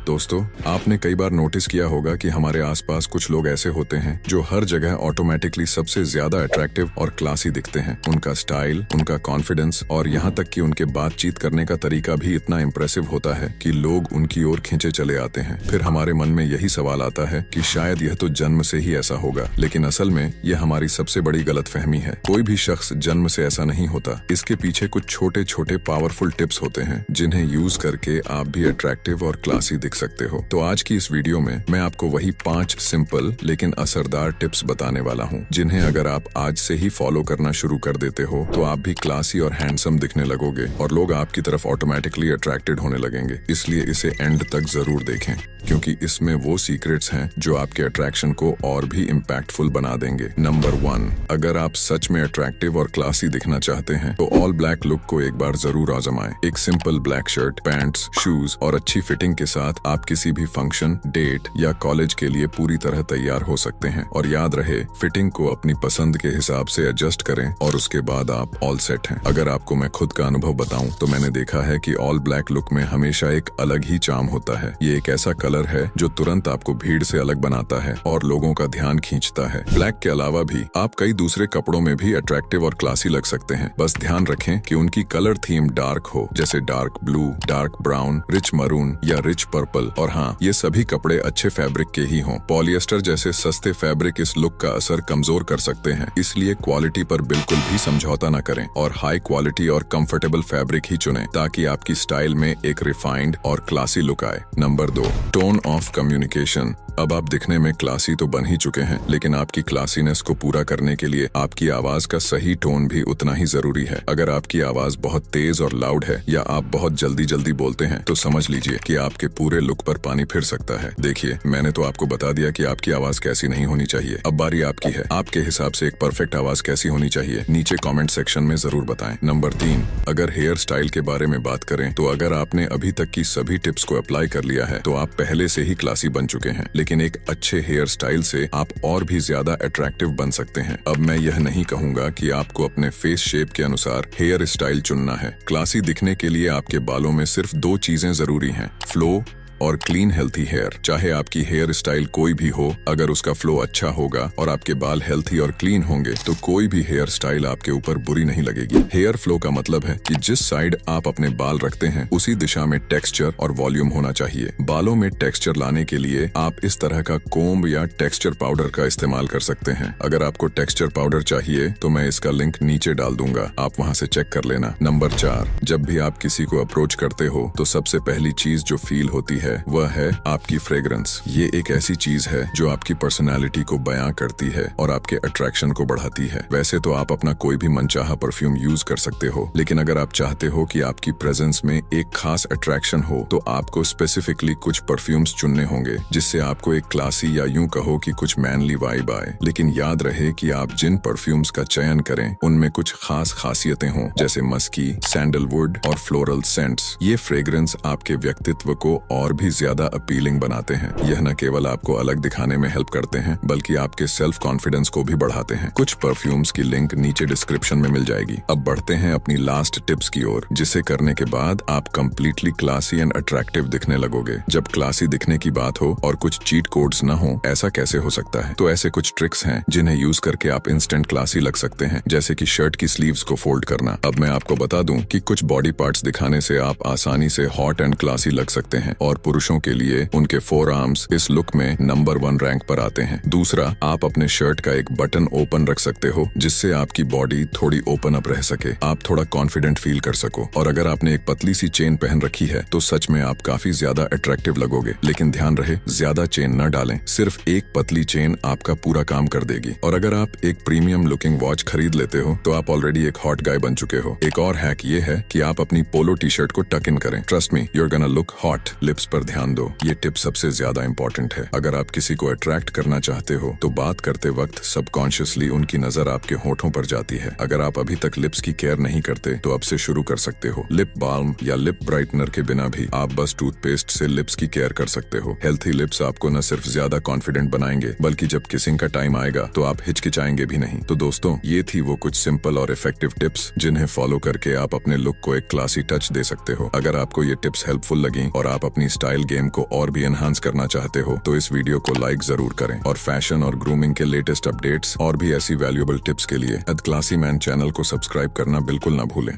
दोस्तों, आपने कई बार नोटिस किया होगा कि हमारे आसपास कुछ लोग ऐसे होते हैं जो हर जगह ऑटोमेटिकली सबसे ज्यादा अट्रैक्टिव और क्लासी दिखते हैं। उनका स्टाइल, उनका कॉन्फिडेंस और यहाँ तक कि उनके बातचीत करने का तरीका भी इतना इम्प्रेसिव होता है कि लोग उनकी ओर खींचे चले आते हैं। फिर हमारे मन में यही सवाल आता है कि शायद यह तो जन्म से ही ऐसा होगा, लेकिन असल में यह हमारी सबसे बड़ी गलतफहमी है। कोई भी शख्स जन्म से ऐसा नहीं होता। इसके पीछे कुछ छोटे छोटे पावरफुल टिप्स होते हैं जिन्हें यूज करके आप भी अट्रैक्टिव और क्लासी दिख सकते हो। तो आज की इस वीडियो में मैं आपको वही 5 सिंपल लेकिन असरदार टिप्स बताने वाला हूँ, जिन्हें अगर आप आज से ही फॉलो करना शुरू कर देते हो तो आप भी क्लासी और हैंडसम दिखने लगोगे और लोग आपकी तरफ ऑटोमेटिकली अट्रैक्टेड होने लगेंगे। इसलिए इसे एंड तक जरूर देखें, क्योंकि इसमें वो सीक्रेट्स हैं जो आपके अट्रैक्शन को और भी इम्पैक्टफुल बना देंगे। नंबर 1, अगर आप सच में अट्रैक्टिव और क्लासी दिखना चाहते हैं तो ऑल ब्लैक लुक को एक बार जरूर आजमाएं। एक simple black shirt, pants, shoes और अच्छी फिटिंग के साथ आप किसी भी फंक्शन, डेट या कॉलेज के लिए पूरी तरह तैयार हो सकते हैं। और याद रहे, फिटिंग को अपनी पसंद के हिसाब से एडजस्ट करें और उसके बाद आप ऑल सेट हैं। अगर आपको मैं खुद का अनुभव बताऊं तो मैंने देखा है कि ऑल ब्लैक लुक में हमेशा एक अलग ही चार्म होता है। ये एक ऐसा कलर है जो तुरंत आपको भीड़ से अलग बनाता है और लोगों का ध्यान खींचता है। ब्लैक के अलावा भी आप कई दूसरे कपड़ों में भी अट्रैक्टिव और क्लासी लग सकते हैं। बस ध्यान रखें कि उनकी कलर थीम डार्क हो, जैसे dark blue, dark brown, rich maroon या रिच पर्पल। और हाँ, ये सभी कपड़े अच्छे फैब्रिक के ही हों। पॉलिएस्टर जैसे सस्ते फैब्रिक इस लुक का असर कमजोर कर सकते हैं, इसलिए क्वालिटी पर बिल्कुल भी समझौता न करें और हाई क्वालिटी और कंफर्टेबल फैब्रिक ही चुनें ताकि आपकी स्टाइल में एक रिफाइंड और क्लासी लुक आए। Number 2, tone of communication. अब आप दिखने में क्लासी तो बन ही चुके हैं, लेकिन आपकी क्लासीनेस को पूरा करने के लिए आपकी आवाज का सही टोन भी उतना ही जरूरी है। अगर आपकी आवाज बहुत तेज और लाउड है या आप बहुत जल्दी जल्दी बोलते हैं तो समझ लीजिए कि आपके पूरे लुक पर पानी फिर सकता है। देखिए, मैंने तो आपको बता दिया कि आपकी आवाज कैसी नहीं होनी चाहिए। अब बारी आपकी है। आपके हिसाब से एक परफेक्ट आवाज कैसी होनी चाहिए, नीचे कमेंट सेक्शन में जरूर बताएं। नंबर 3, अगर हेयर स्टाइल के बारे में बात करें तो अगर आपने अभी तक की सभी टिप्स को अप्लाई कर लिया है तो आप पहले से ही क्लासी बन चुके हैं। लेकिन एक अच्छे हेयर स्टाइल से आप और भी ज्यादा अट्रैक्टिव बन सकते हैं। अब मैं यह नहीं कहूंगा कि आपको अपने फेस शेप के अनुसार हेयर स्टाइल चुनना है। क्लासी दिखने के लिए आपके बालों में सिर्फ 2 चीजें जरूरी हैं, फ्लो और क्लीन हेल्थी हेयर। चाहे आपकी हेयर स्टाइल कोई भी हो, अगर उसका फ्लो अच्छा होगा और आपके बाल हेल्थी और क्लीन होंगे तो कोई भी हेयर स्टाइल आपके ऊपर बुरी नहीं लगेगी। हेयर फ्लो का मतलब है कि जिस साइड आप अपने बाल रखते हैं उसी दिशा में टेक्सचर और वॉल्यूम होना चाहिए। बालों में टेक्सचर लाने के लिए आप इस तरह का कोम्ब या टेक्सचर पाउडर का इस्तेमाल कर सकते हैं। अगर आपको टेक्सचर पाउडर चाहिए तो मैं इसका लिंक नीचे डाल दूंगा, आप वहां से चेक कर लेना। नंबर 4, जब भी आप किसी को अप्रोच करते हो तो सबसे पहली चीज जो फील होती है वह है आपकी फ्रेग्रेंस। ये एक ऐसी चीज है जो आपकी पर्सनालिटी को बयां करती है और आपके अट्रैक्शन को बढ़ाती है। वैसे तो आप अपना कोई भी मनचाहा परफ्यूम यूज कर सकते हो, लेकिन अगर आप चाहते हो कि आपकी प्रेजेंस में एक खास अट्रैक्शन हो तो आपको स्पेसिफिकली कुछ परफ्यूम्स चुनने होंगे जिससे आपको एक क्लासी या यूं कहो कि कुछ मैनली वाइब आए। लेकिन याद रहे कि आप जिन परफ्यूम्स का चयन करें उनमें कुछ खास खासियतें हों, जैसे मस्की, सैंडलवुड और फ्लोरल सेंट्स। ये फ्रेग्रेंस आपके व्यक्तित्व को और भी ज्यादा अपीलिंग बनाते हैं। यह न केवल आपको अलग दिखाने में हेल्प करते हैं बल्कि आपके सेल्फ कॉन्फिडेंस को भी बढ़ाते हैं। कुछ परफ्यूम्स की लिंक नीचे डिस्क्रिप्शन में मिल जाएगी। अब बढ़ते हैं अपनी लास्ट टिप्स की ओर, जिसे करने के बाद आप कंप्लीटली क्लासी एंड अट्रैक्टिव दिखने लगोगे। जब क्लासी दिखने की बात हो और कुछ चीट कोड्स न हो, ऐसा कैसे हो सकता है? तो ऐसे कुछ ट्रिक्स हैं जिन्हें यूज करके आप इंस्टेंट क्लासी लग सकते हैं, जैसे कि शर्ट की स्लीव्स को फोल्ड करना। अब मैं आपको बता दूं कि कुछ बॉडी पार्ट्स दिखाने से आप आसानी से हॉट एंड क्लासी लग सकते हैं और पुरुषों के लिए उनके 4 आर्म्स इस लुक में नंबर 1 रैंक पर आते हैं। दूसरा, आप अपने शर्ट का एक बटन ओपन रख सकते हो जिससे आपकी बॉडी थोड़ी ओपन अप रह सके, आप थोड़ा कॉन्फिडेंट फील कर सको। और अगर आपने एक पतली सी चेन पहन रखी है तो सच में आप काफी ज्यादा अट्रैक्टिव लगोगे। लेकिन ध्यान रहे, ज्यादा चेन न डालें, सिर्फ एक पतली चेन आपका पूरा काम कर देगी। और अगर आप एक प्रीमियम लुकिंग वॉच खरीद लेते हो तो आप ऑलरेडी एक हॉट गाय बन चुके हो। एक और हैक ये है कि आप अपनी पोलो टी शर्ट को टक इन करें। Trust me, you are gonna look hot. Lips पर ध्यान दो, ये टिप सबसे ज्यादा इंपॉर्टेंट है। अगर आप किसी को अट्रैक्ट करना चाहते हो तो बात करते वक्त सबकॉन्शियसली उनकी नजर आपके होठों पर जाती है। अगर आप अभी तक लिप्स की केयर नहीं करते तो अब से शुरू कर सकते हो। लिप बाल्म या लिप ब्राइटनर के बिना भी आप बस टूथपेस्ट से लिप्स की केयर कर सकते हो। हेल्थी लिप्स आपको न सिर्फ ज्यादा कॉन्फिडेंट बनाएंगे बल्कि जब किसिंग का टाइम आएगा तो आप हिचकिचाएंगे भी नहीं। तो दोस्तों, ये थी वो कुछ सिंपल और इफेक्टिव टिप्स जिन्हें फॉलो करके आप अपने लुक को एक क्लासी टच दे सकते हो। अगर आपको ये टिप्स हेल्पफुल लगी और आप अपनी स्टाइल स्टाइल गेम को और भी एनहांस करना चाहते हो तो इस वीडियो को लाइक जरूर करें और फैशन और ग्रूमिंग के लेटेस्ट अपडेट्स और भी ऐसी वैल्यूएबल टिप्स के लिए द क्लासी मैन चैनल को सब्सक्राइब करना बिल्कुल ना भूलें।